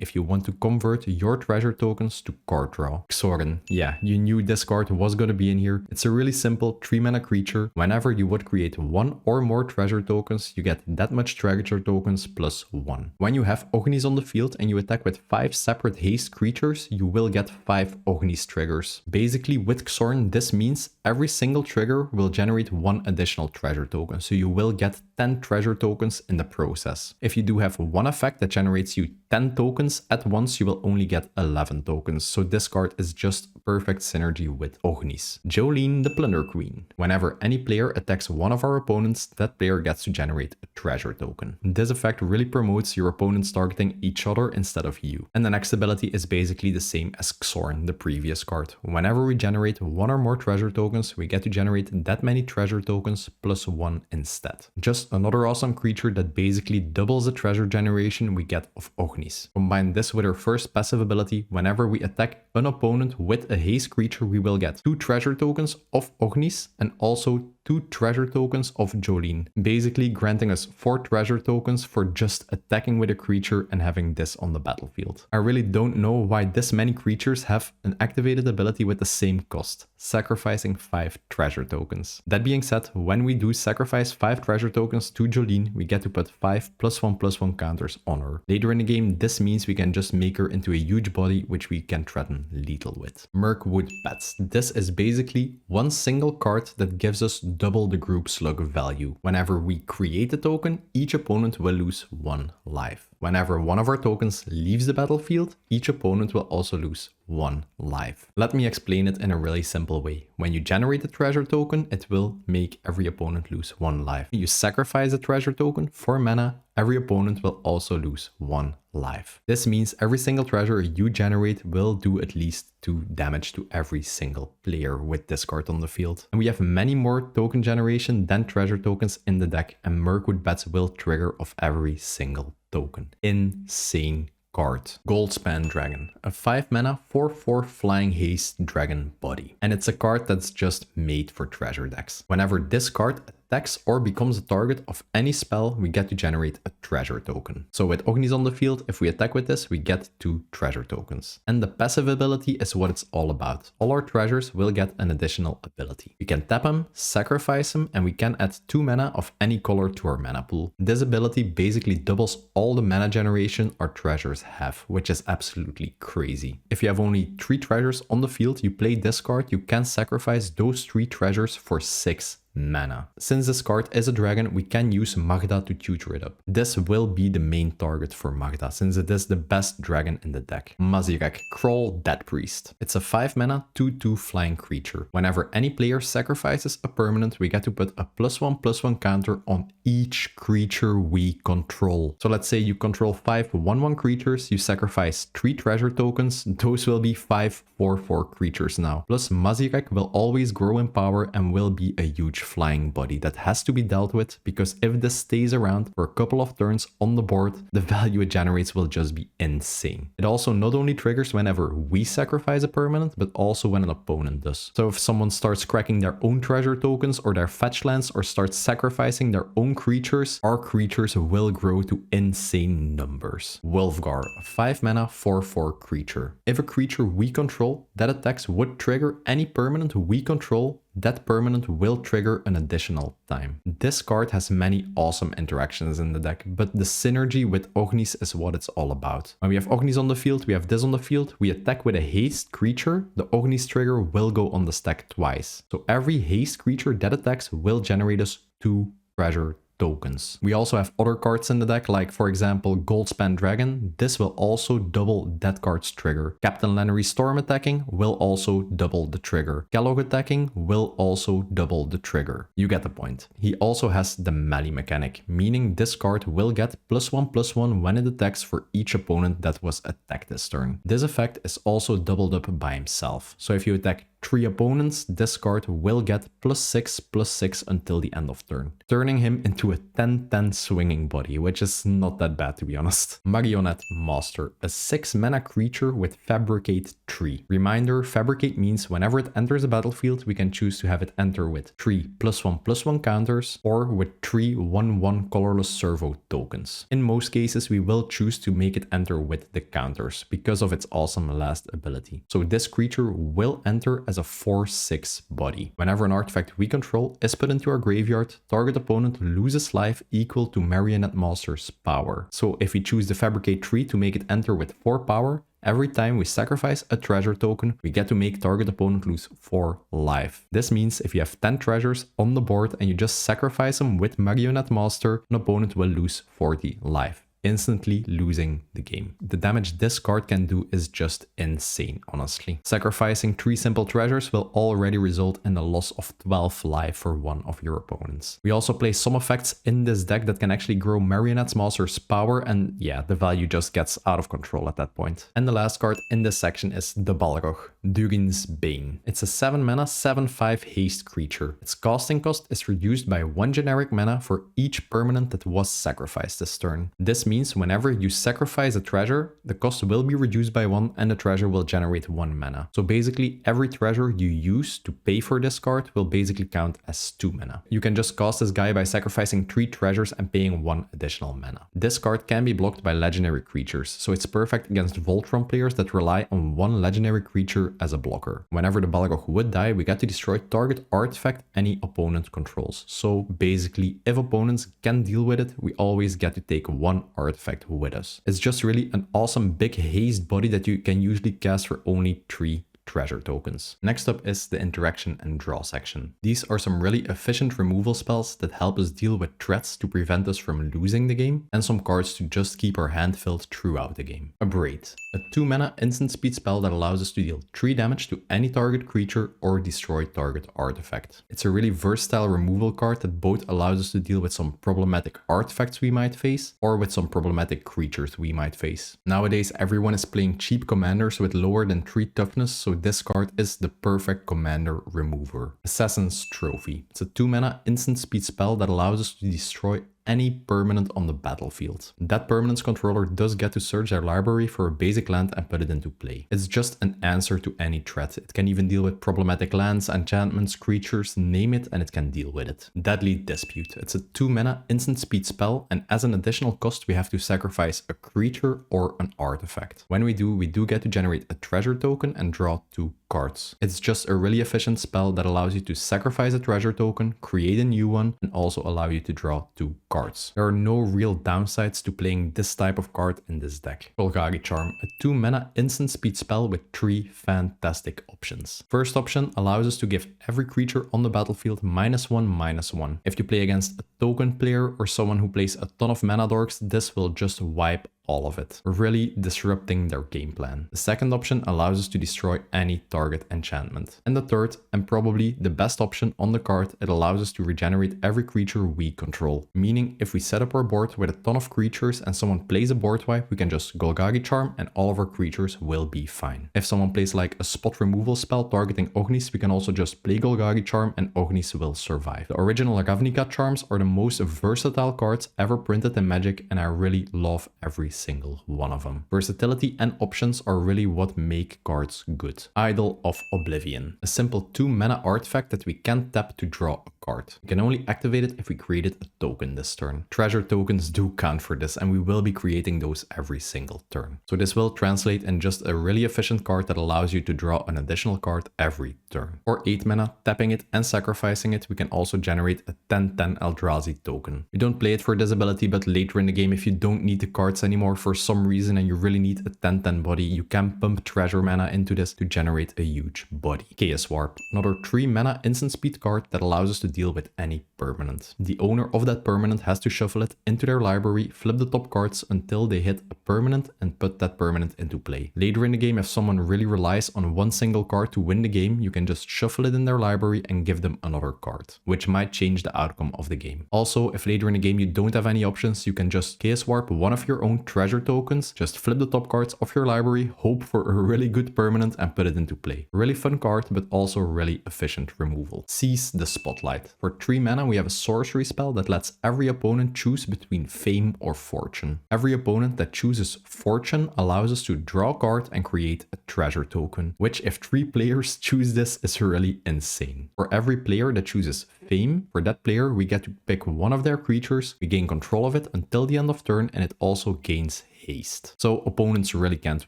if you want to convert your treasure tokens to card draw. Xorin. Yeah, you knew this card was going to be in here. It's a really simple 3 mana creature. Whenever you would create 1 or more treasure tokens, you get that much treasure tokens plus 1. When you have Ognis on the field and you attack with 5 separate haste creatures, you will get 5 Ognis triggers. Basically with Xorin, this means every single trigger will generate 1 additional treasure token, so you will get 10 treasure tokens in the process. If you do have one effect that generates you 10 tokens at once, you will only get 11 tokens, so this card is just perfect synergy with Ognis. Jolene, the Plunder Queen. Whenever any player attacks one of our opponents, that player gets to generate a treasure token. This effect really promotes your opponents targeting each other instead of you. And the next ability is basically the same as Xorin, the previous card. Whenever we generate 1 or more treasure tokens, we get to generate that many treasure tokens plus 1 instead. Just another awesome creature that basically doubles the treasure generation we get of Ognis. Combine this with our first passive ability. Whenever we attack an opponent with a haste creature, we will get 2 treasure tokens of Ognis and also 2 treasure tokens of Jolene, basically granting us 4 treasure tokens for just attacking with a creature and having this on the battlefield. I really don't know why this many creatures have an activated ability with the same cost, sacrificing 5 treasure tokens. That being said, when we do sacrifice 5 treasure tokens to Jolene, we get to put 5 +1/+1 counters on her. Later in the game, this means we can just make her into a huge body which we can threaten lethal with. Mirkwood Pets. This is basically one single card that gives us double the group slug value. Whenever we create a token, each opponent will lose 1 life. Whenever one of our tokens leaves the battlefield, each opponent will also lose 1 life. Let me explain it in a really simple way. When you generate a treasure token, it will make every opponent lose 1 life. You sacrifice a treasure token for mana, every opponent will also lose 1 life. This means every single treasure you generate will do at least 2 damage to every single player with this card on the field. And we have many more token generation than treasure tokens in the deck, and Mirkwood Bats will trigger of every single token. Insane card. Goldspan Dragon, a 5 mana 4/4 flying haste dragon body. And it's a card that's just made for treasure decks. Whenever this card attacks or becomes a target of any spell, we get to generate a treasure token. So with Ognis on the field, if we attack with this, we get 2 treasure tokens. And the passive ability is what it's all about. All our treasures will get an additional ability. We can tap them, sacrifice them, and we can add 2 mana of any color to our mana pool. This ability basically doubles all the mana generation our treasures have, which is absolutely crazy. If you have only 3 treasures on the field, you play this card, you can sacrifice those 3 treasures for 6 mana. Since this card is a dragon, we can use Magda to tutor it up. This will be the main target for Magda, since it is the best dragon in the deck. Mazirek, Crawl Dead Priest. It's a 5 mana 2/2 flying creature. Whenever any player sacrifices a permanent, we get to put a +1/+1 counter on each creature we control. So let's say you control 5 1/1 creatures, you sacrifice 3 treasure tokens, those will be 5 4/4 creatures now. Plus Mazirek will always grow in power and will be a huge flying body that has to be dealt with, because if this stays around for a couple of turns on the board, the value it generates will just be insane. It also not only triggers whenever we sacrifice a permanent, but also when an opponent does. So if someone starts cracking their own treasure tokens or their fetch lands or starts sacrificing their own creatures, our creatures will grow to insane numbers. Wolfgar, a 5 mana 4/4 creature. If a creature we control that attacks would trigger any permanent we control, that permanent will trigger an additional time. This card has many awesome interactions in the deck, but the synergy with Ognis is what it's all about. When we have Ognis on the field, we have this on the field, we attack with a haste creature, the Ognis trigger will go on the stack twice. So every haste creature that attacks will generate us 2 treasure tokens. We also have other cards in the deck, like for example Goldspan Dragon. This will also double that card's trigger. Captain Lannery Storm attacking will also double the trigger. Kellogg attacking will also double the trigger. You get the point. He also has the melee mechanic, meaning this card will get +1/+1 when it attacks for each opponent that was attacked this turn. This effect is also doubled up by himself. So if you attack 3 opponents, this card will get +6/+6 until the end of turn, turning him into a 10/10 swinging body, which is not that bad to be honest. Marionette Master, a 6 mana creature with Fabricate 3. Reminder, Fabricate means whenever it enters the battlefield, we can choose to have it enter with 3 +1/+1 counters or with 3 1/1 colorless servo tokens. In most cases, we will choose to make it enter with the counters because of its awesome last ability. So this creature will enter as a 4/6 body. Whenever an artifact we control is put into our graveyard, target opponent loses life equal to Marionette Master's power. So if we choose the Fabricate 3 to make it enter with 4 power, every time we sacrifice a treasure token, we get to make target opponent lose 4 life. This means if you have 10 treasures on the board and you just sacrifice them with Marionette Master, an opponent will lose 40 life, instantly losing the game. The damage this card can do is just insane, honestly. Sacrificing 3 simple treasures will already result in the loss of 12 life for one of your opponents. We also play some effects in this deck that can actually grow Marionette Master's power, and yeah, the value just gets out of control at that point. And the last card in this section is the Balrog, Durin's Bane. It's a 7 mana 7/5 haste creature. Its casting cost is reduced by 1 generic mana for each permanent that was sacrificed this turn. This means whenever you sacrifice a treasure, the cost will be reduced by 1 and the treasure will generate 1 mana. So basically every treasure you use to pay for this card will basically count as 2 mana. You can just cast this guy by sacrificing 3 treasures and paying 1 additional mana. This card can be blocked by legendary creatures, so it's perfect against Voltron players that rely on 1 legendary creature as a blocker. Whenever the Balrog would die, we get to destroy target artifact any opponent controls. So basically, if opponents can deal with it, we always get to take 1 artifact with us. It's just really an awesome big haste body that you can usually cast for only 3 treasure tokens. Next up is the interaction and draw section. These are some really efficient removal spells that help us deal with threats to prevent us from losing the game, and some cards to just keep our hand filled throughout the game. Abrade, a 2 mana instant speed spell that allows us to deal 3 damage to any target creature or destroy target artifact. It's a really versatile removal card that both allows us to deal with some problematic artifacts we might face or with some problematic creatures we might face. Nowadays everyone is playing cheap commanders with lower than 3 toughness, so this card is the perfect commander remover. Assassin's Trophy. It's a 2 mana instant speed spell that allows us to destroy any permanent on the battlefield. That permanent's controller does get to search their library for a basic land and put it into play. It's just an answer to any threat. It can even deal with problematic lands, enchantments, creatures, name it, and it can deal with it. Deadly Dispute. It's a 2 mana instant speed spell, and as an additional cost we have to sacrifice a creature or an artifact. When we do get to generate a treasure token and draw 2 cards. It's just a really efficient spell that allows you to sacrifice a treasure token, create a new one, and also allow you to draw 2 cards. There are no real downsides to playing this type of card in this deck. Golgari Charm, a 2 mana instant speed spell with 3 fantastic options. First option allows us to give every creature on the battlefield -1/-1. If you play against a token player or someone who plays a ton of mana dorks, this will just wipe all of it, really disrupting their game plan. The second option allows us to destroy any target enchantment. And the third, and probably the best option on the card, it allows us to regenerate every creature we control. Meaning if we set up our board with a ton of creatures and someone plays a board wipe, we can just Golgari Charm and all of our creatures will be fine. If someone plays like a spot removal spell targeting Ognis, we can also just play Golgari Charm and Ognis will survive. The original Ravnica charms are the most versatile cards ever printed in Magic, and I really love every single one of them. Versatility and options are really what make cards good. Idol of Oblivion, a simple 2 mana artifact that we can tap to draw a card. We can only activate it if we created a token this turn. Treasure tokens do count for this, and we will be creating those every single turn. So this will translate in just a really efficient card that allows you to draw an additional card every turn. For 8 mana, tapping it and sacrificing it, we can also generate a 10/10 Eldrazi token. We don't play it for this ability, but later in the game, if you don't need the cards anymore for some reason and you really need a 10/10 body, you can pump treasure mana into this to generate a huge body. Chaos Warp, another 3 mana instant speed card that allows us to deal with any permanent. The owner of that permanent has to shuffle it into their library, flip the top cards until they hit a permanent and put that permanent into play. Later in the game, if someone really relies on one single card to win the game, you can just shuffle it in their library and give them another card, which might change the outcome of the game. Also, if later in the game you don't have any options, you can just Chaos Warp one of your own treasure tokens, just flip the top cards of your library, hope for a really good permanent and put it into play. Really fun card, but also really efficient removal. Seize the Spotlight. For 3 mana, we have a sorcery spell that lets every opponent choose between Fame or Fortune. Every opponent that chooses Fortune allows us to draw a card and create a treasure token, which if 3 players choose this is really insane. For every player that chooses Fame, for that player we get to pick one of their creatures, we gain control of it until the end of turn, and it also gains haste. So opponents really can't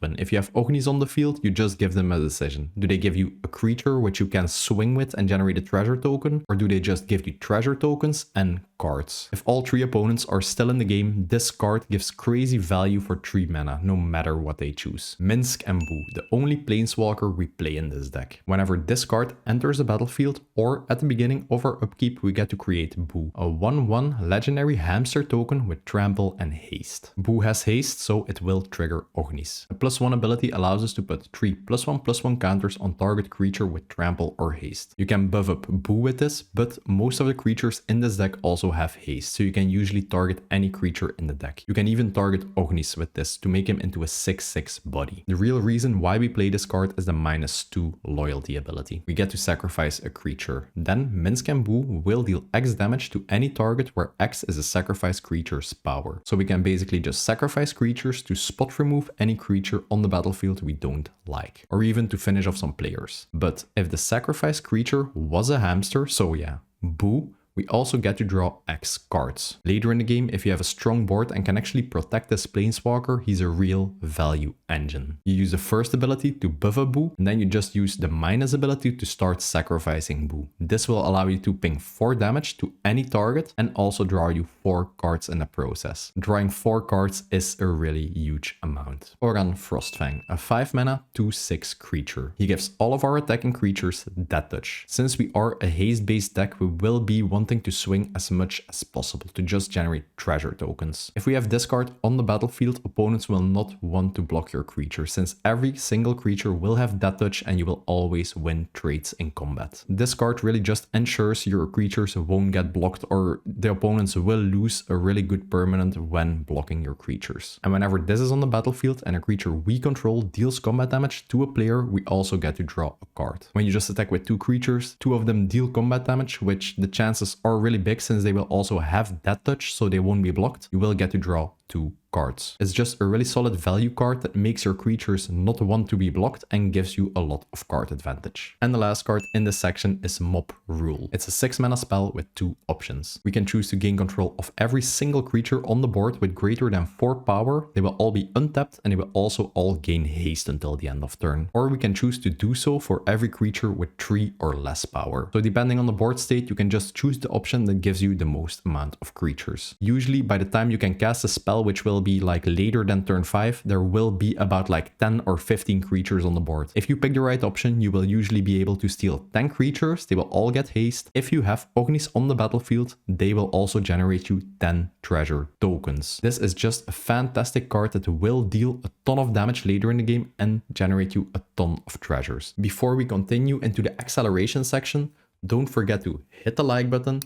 win. If you have Ognis on the field, you just give them a decision. Do they give you a creature which you can swing with and generate a treasure token, or do they just give you treasure tokens and cards? If all 3 opponents are still in the game, this card gives crazy value for 3 mana, no matter what they choose. Minsc and Boo, the only planeswalker we play in this deck. Whenever this card enters the battlefield, or at the beginning of our upkeep, we get to create Boo, a 1/1 legendary hamster token with trample and haste. Boo has haste, so it will trigger Ognis. The +1 ability allows us to put 3 +1/+1 counters on target creature with trample or haste. You can buff up Boo with this, but most of the creatures in this deck also have haste, so you can usually target any creature in the deck. You can even target Ognis with this to make him into a 6/6 body. The real reason why we play this card is the -2 loyalty ability. We get to sacrifice a creature. Then Minsc and Boo will deal X damage to any target where X is a sacrifice creature's power. So we can basically just sacrifice creatures to spot remove any creature on the battlefield we don't like, or even to finish off some players. But if the sacrifice creature was a hamster, so yeah, Boo, we also get to draw X cards. Later in the game, if you have a strong board and can actually protect this planeswalker, he's a real value engine. You use the first ability to buff a Boo, and then you just use the minus ability to start sacrificing Boo. This will allow you to ping 4 damage to any target and also draw you 4 cards in the process. Drawing 4 cards is a really huge amount. Oran Frostfang, a 5 mana 2/6 creature. He gives all of our attacking creatures Death Touch. Since we are a haste based deck, we will be wanting to swing as much as possible to just generate treasure tokens. If we have this card on the battlefield, opponents will not want to block your creature, since every single creature will have Death Touch and you will always win trades in combat. This card really just ensures your creatures won't get blocked, or the opponents will lose a really good permanent when blocking your creatures. And whenever this is on the battlefield and a creature we control deals combat damage to a player, we also get to draw a card. When you just attack with 2 creatures, 2 of them deal combat damage, which the chances are really big since they will also have Death Touch, so they won't be blocked. You will get to draw 2 cards. It's just a really solid value card that makes your creatures not want to be blocked and gives you a lot of card advantage. And the last card in this section is Mob Rule. It's a 6 mana spell with 2 options. We can choose to gain control of every single creature on the board with greater than 4 power. They will all be untapped and they will also all gain haste until the end of turn. Or we can choose to do so for every creature with 3 or less power. So depending on the board state, you can just choose the option that gives you the most amount of creatures. Usually by the time you can cast a spell which will will be like later than turn 5, there will be about like 10 or 15 creatures on the board. If you pick the right option, you will usually be able to steal 10 creatures. They will all get haste. If you have Ognis on the battlefield, they will also generate you 10 treasure tokens. This is just a fantastic card that will deal a ton of damage later in the game and generate you a ton of treasures. Before we continue into the acceleration section, don't forget to hit the like button,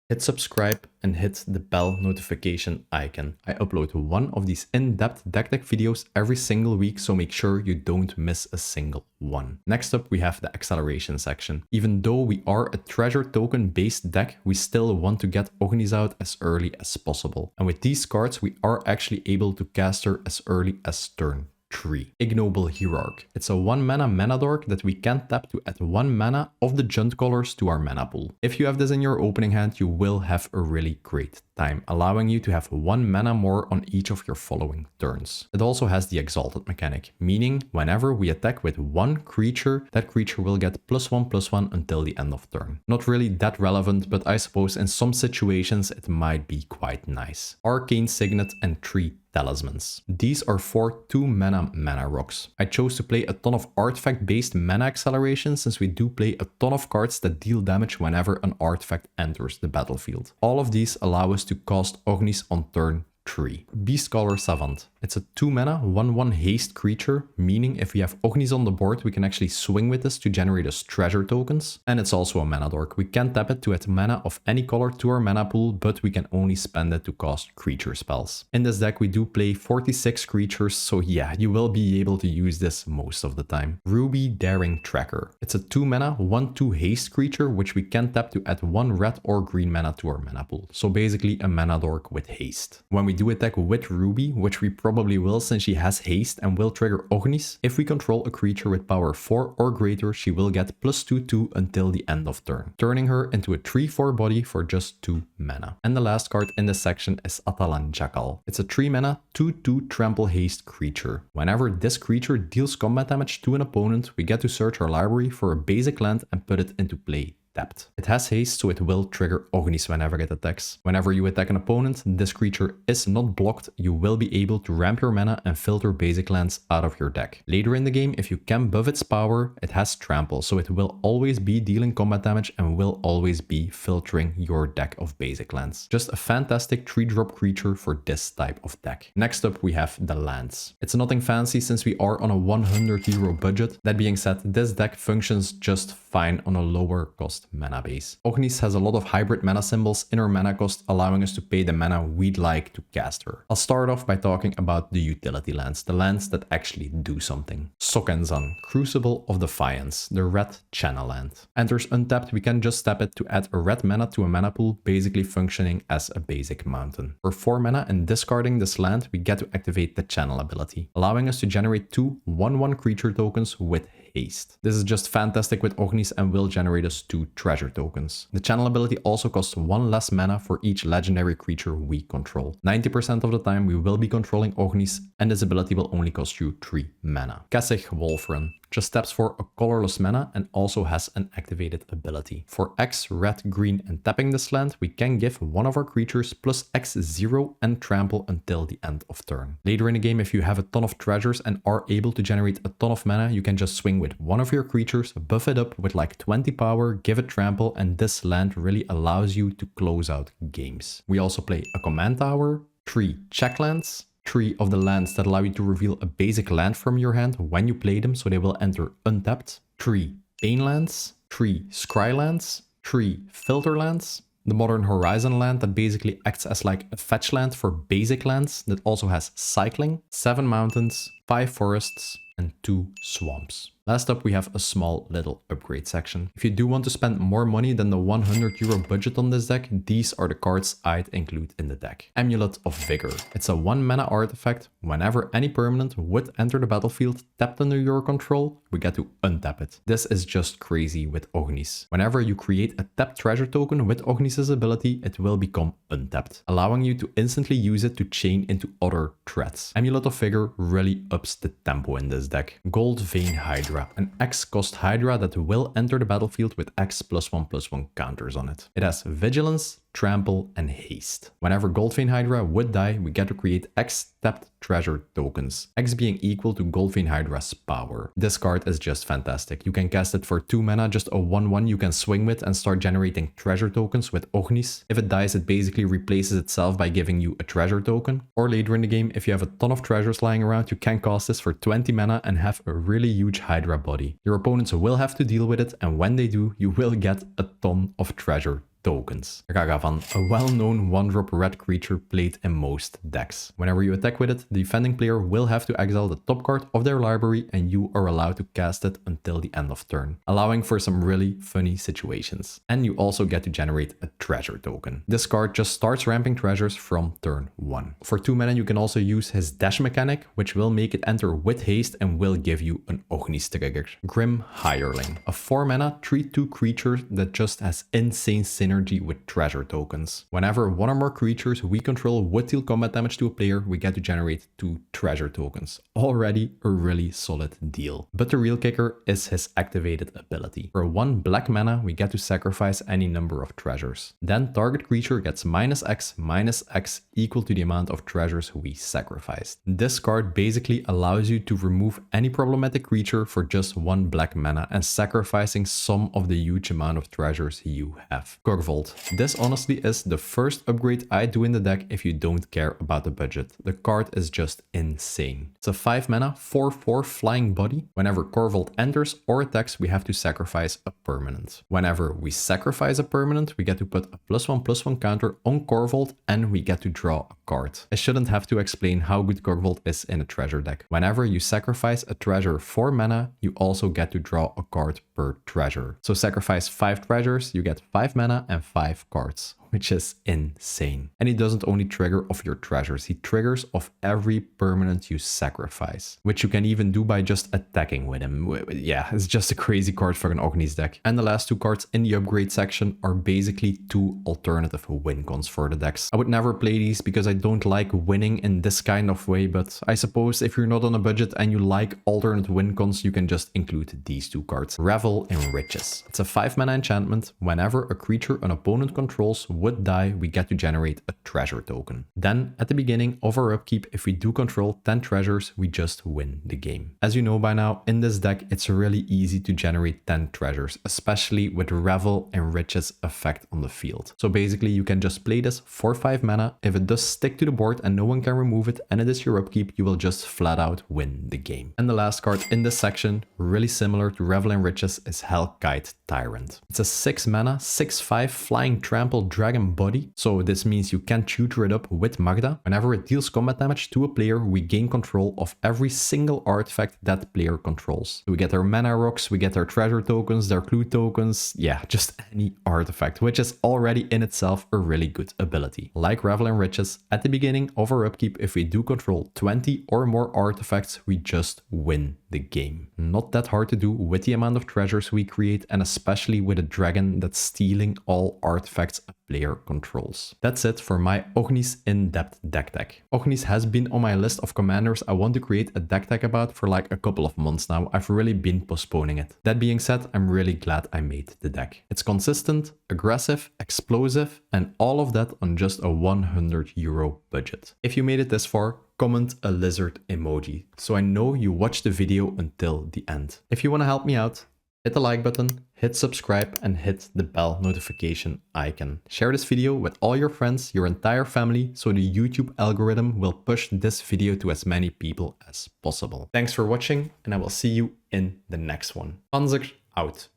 hit subscribe, and hit the bell notification icon. I upload one of these in-depth deck videos every single week, so make sure you don't miss a single one. Next up, we have the acceleration section. Even though we are a treasure token based deck, we still want to get Ognis out as early as possible. And with these cards, we are actually able to cast her as early as turn 3. Ignoble Hierarch. It's a 1 mana dork that we can tap to add 1 mana of the Junt colors to our mana pool. If you have this in your opening hand, you will have a really great time, allowing you to have 1 mana more on each of your following turns. It also has the Exalted mechanic, meaning whenever we attack with 1 creature, that creature will get +1/+1 until the end of turn. Not really that relevant, but I suppose in some situations it might be quite nice. Arcane Signet and 3 Talismans. These are 4 2-mana rocks. I chose to play a ton of artifact-based mana acceleration since we do play a ton of cards that deal damage whenever an artifact enters the battlefield. All of these allow us to cast Ognis on turn 3. Beastcaller Savant. It's a 2 mana 1/1 haste creature, meaning if we have Ognis on the board, we can actually swing with this to generate us treasure tokens. And it's also a mana dork. We can tap it to add mana of any color to our mana pool, but we can only spend it to cast creature spells. In this deck, we do play 46 creatures, so yeah, you will be able to use this most of the time. Ruby Daring Tracker. It's a 2 mana 1/2 haste creature, which we can tap to add 1 red or green mana to our mana pool. So basically a mana dork with haste. When we do attack with Ruby, which we probably will since she has haste and will trigger Ognis, if we control a creature with power 4 or greater, she will get +2/2 until the end of turn, turning her into a 3/4 body for just 2 mana. And the last card in this section is Atalan Jackal. It's a 3 mana 2/2 trample haste creature. Whenever this creature deals combat damage to an opponent, we get to search our library for a basic land and put it into play. Tapped. It has haste, so it will trigger Ognis whenever it attacks. Whenever you attack an opponent, this creature is not blocked, you will be able to ramp your mana and filter basic lands out of your deck. Later in the game, if you can buff its power, it has trample, so it will always be dealing combat damage and will always be filtering your deck of basic lands. Just a fantastic 3-drop creature for this type of deck. Next up, we have the lands. It's nothing fancy since we are on a 100 euro budget. That being said, this deck functions just fine on a lower cost mana base. Ognis has a lot of hybrid mana symbols in her mana cost, allowing us to pay the mana we'd like to cast her. I'll start off by talking about the utility lands, the lands that actually do something. Sokenzan, Crucible of Defiance, the red channel land. Enters untapped, we can just tap it to add a red mana to a mana pool, basically functioning as a basic mountain. For 4 mana and discarding this land, we get to activate the channel ability, allowing us to generate 2 1/1 creature tokens with haste. This is just fantastic with Ognis and will generate us 2 treasure tokens. The channel ability also costs 1 less mana for each legendary creature we control. 90% of the time we will be controlling Ognis, and this ability will only cost you 3 mana. Kessig Wolfrun just taps for a colorless mana and also has an activated ability. For X, red, green, and tapping this land, we can give one of our creatures +X0 and trample until the end of turn. Later in the game, if you have a ton of treasures and are able to generate a ton of mana, you can just swing with one of your creatures, buff it up with like 20 power, give it trample, and this land really allows you to close out games. We also play a command tower, 3 check lands, 3 of the lands that allow you to reveal a basic land from your hand when you play them, so they will enter untapped, 3 Pain lands, 3 Scry lands, 3 Filter lands, the Modern Horizon land that basically acts as like a fetch land for basic lands that also has cycling, 7 mountains, 5 forests, and 2 swamps. Last up, we have a small little upgrade section. If you do want to spend more money than the 100 euro budget on this deck, these are the cards I'd include in the deck. Amulet of Vigor. It's a 1 mana artifact. Whenever any permanent would enter the battlefield tapped under your control, we get to untap it. This is just crazy with Ognis. Whenever you create a tapped treasure token with Ognis' ability, it will become untapped, allowing you to instantly use it to chain into other threats. Amulet of Vigor really ups the tempo in this deck. Gold Vein Hydra, an X cost Hydra that will enter the battlefield with X +1/+1 counters on it. It has Vigilance, Trample, and Haste. Whenever Goldvein Hydra would die, we get to create X tapped treasure tokens, X being equal to Goldvein Hydra's power. This card is just fantastic. You can cast it for 2 mana, just a 1/1 you can swing with and start generating treasure tokens with Ognis. If it dies, it basically replaces itself by giving you a treasure token. Or later in the game, if you have a ton of treasures lying around, you can cast this for 20 mana and have a really huge Hydra body. Your opponents will have to deal with it, and when they do, you will get a ton of treasure tokens. Ragavan, a well-known 1-drop red creature played in most decks. Whenever you attack with it, the defending player will have to exile the top card of their library and you are allowed to cast it until the end of turn, allowing for some really funny situations. And you also get to generate a treasure token. This card just starts ramping treasures from turn 1. For 2 mana you can also use his dash mechanic, which will make it enter with haste and will give you an Ognis trigger. Grim Hireling, a 4 mana 3/2 creature that just has insane synergy with treasure tokens. Whenever one or more creatures we control would deal combat damage to a player, we get to generate 2 treasure tokens. Already a really solid deal. But the real kicker is his activated ability. For 1 black mana, we get to sacrifice any number of treasures. Then target creature gets -X equal to the amount of treasures we sacrificed. This card basically allows you to remove any problematic creature for just 1 black mana and sacrificing some of the huge amount of treasures you have. Korvold. This honestly is the first upgrade I do in the deck if you don't care about the budget. The card is just insane. It's a 5 mana 4/4 flying body. Whenever Korvold enters or attacks, we have to sacrifice a permanent. Whenever we sacrifice a permanent, we get to put a +1/+1 counter on Korvold and we get to draw a card. I shouldn't have to explain how good Korvold is in a treasure deck. Whenever you sacrifice a treasure for mana, you also get to draw a card per treasure. So sacrifice 5 treasures, you get 5 mana and 5 cards, which is insane. And he doesn't only trigger off your treasures, he triggers off every permanent you sacrifice, which you can even do by just attacking with him. Yeah, it's just a crazy card for an Ognis deck. And the last 2 cards in the upgrade section are basically 2 alternative win cons for the decks. I would never play these because I don't like winning in this kind of way, but I suppose if you're not on a budget and you like alternate win cons, you can just include these 2 cards. Revel in Riches. It's a 5 mana enchantment. Whenever a creature an opponent controls would die, we get to generate a treasure token. Then at the beginning of our upkeep, if we do control 10 treasures, we just win the game. As you know by now, in this deck it's really easy to generate 10 treasures, especially with Revel and Riches effect on the field. So basically you can just play this for 5 mana. If it does stick to the board and no one can remove it and it is your upkeep, you will just flat out win the game. And the last card in this section, really similar to Revel and Riches, is Hellkite Tyrant. It's a 6 mana 6/5 flying trample dragon body, so this means you can tutor it up with Magda. Whenever it deals combat damage to a player, we gain control of every single artifact that player controls. So we get their mana rocks, we get their treasure tokens, their clue tokens, yeah, just any artifact, which is already in itself a really good ability. Like Revel and Riches, at the beginning of our upkeep, if we do control 20 or more artifacts, we just win the game. Not that hard to do with the amount of treasures we create, and especially with a dragon that's stealing all artifacts a player controls. That's it for my Ognis in-depth deck tech. Ognis has been on my list of commanders I want to create a deck tech about for like a couple of months now. I've really been postponing it. That being said, I'm really glad I made the deck. It's consistent, aggressive, explosive, and all of that on just a 100 euro budget. If you made it this far, comment a lizard emoji so I know you watched the video until the end. If you want to help me out, hit the like button, hit subscribe and hit the bell notification icon. Share this video with all your friends, your entire family, so the YouTube algorithm will push this video to as many people as possible. Thanks for watching and I will see you in the next one. Panzer out.